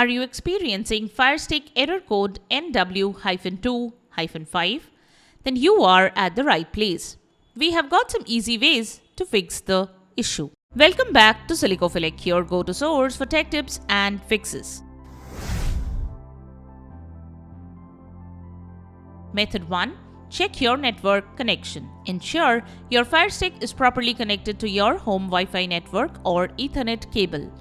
Are you experiencing Firestick error code NW-2-5? Then you are at the right place. We have got some easy ways to fix the issue. Welcome back to Silicophilic, your go-to source for tech tips and fixes. Method 1. Check your network connection. Ensure your Firestick is properly connected to your home Wi-Fi network or Ethernet cable.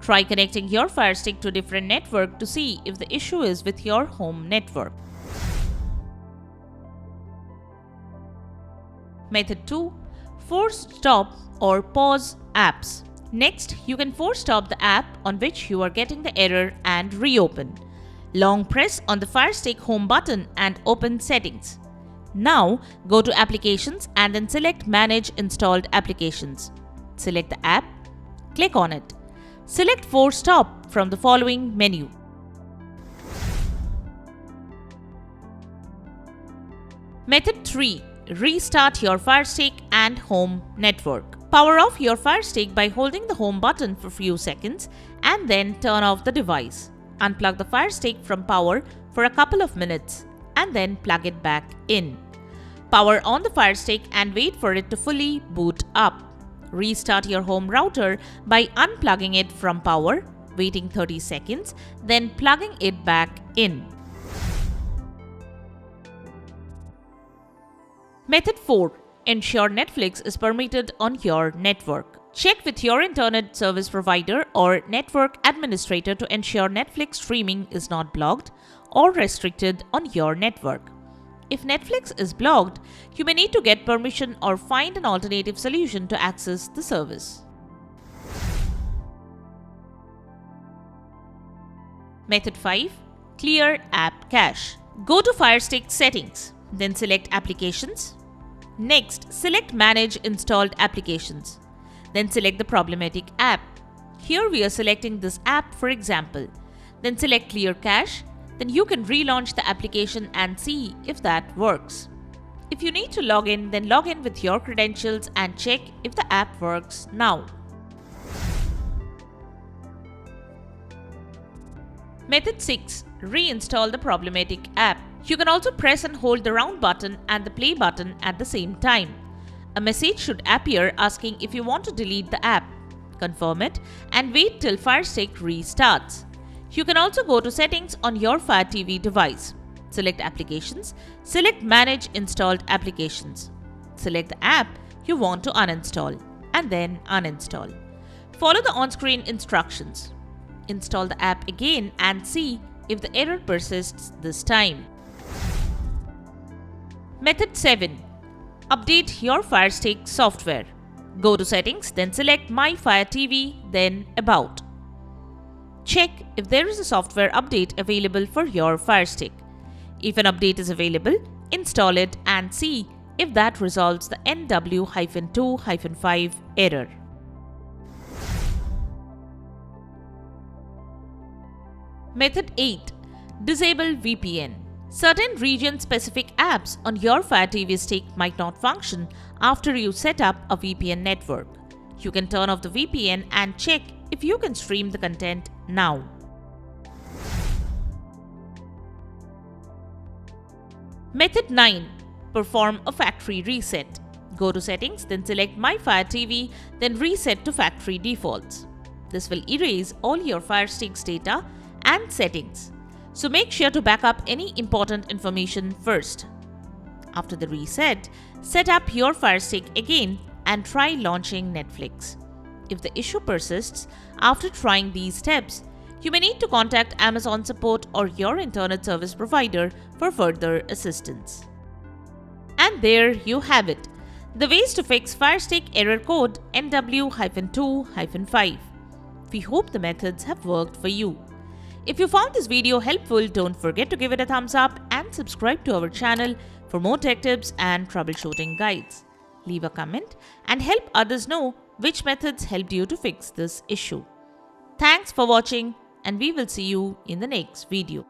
Try connecting your Firestick to a different network to see if the issue is with your home network. Method 2. Force stop or pause apps. Next, you can force stop the app on which you are getting the error and reopen. Long press on the Firestick home button and open settings. Now, go to Applications and then select Manage Installed Applications. Select the app, click on it. Select Force Stop from the following menu. Method 3. Restart your Firestick and home network. Power off your Firestick by holding the home button for a few seconds and then turn off the device. Unplug the Firestick from power for a couple of minutes and then plug it back in. Power on the Firestick and wait for it to fully boot up. Restart your home router by unplugging it from power, waiting 30 seconds, then plugging it back in. Method 4. Ensure Netflix is permitted on your network. Check with your internet service provider or network administrator to ensure Netflix streaming is not blocked or restricted on your network. If Netflix is blocked, you may need to get permission or find an alternative solution to access the service. Method 5. Clear app cache. Go to Firestick Settings, then select Applications. Next, select Manage Installed Applications. Then select the problematic app. Here we are selecting this app for example. Then select Clear Cache. Then you can relaunch the application and see if that works. If you need to log in, then log in with your credentials and check if the app works now. Method 6. Reinstall the problematic app. You can also press and hold the round button and the play button at the same time. A message should appear asking if you want to delete the app. Confirm it and wait till Firestick restarts. You can also go to Settings on your Fire TV device. Select Applications, select Manage Installed Applications. Select the app you want to uninstall and then uninstall. Follow the on-screen instructions. Install the app again and see if the error persists this time. Method 7. Update your Firestick software. Go to Settings, then select My Fire TV, then About. Check if there is a software update available for your Firestick. If an update is available, install it and see if that resolves the NW-2-5 error. Method 8. Disable VPN. Certain region-specific apps on your Fire TV stick might not function after you set up a VPN network. You can turn off the VPN and check if you can stream the content now. Method 9. Perform a factory reset. Go to Settings, then select My Fire TV, then reset to factory defaults. This will erase all your Firestick's data and settings. So make sure to back up any important information first. After the reset, set up your Firestick again and try launching Netflix. If the issue persists after trying these steps, you may need to contact Amazon support or your internet service provider for further assistance. And there you have it, the ways to fix Firestick error code NW-2-5. We hope the methods have worked for you. If you found this video helpful, don't forget to give it a thumbs up and subscribe to our channel for more tech tips and troubleshooting guides. Leave a comment and help others know which methods helped you to fix this issue. Thanks for watching, and we will see you in the next video.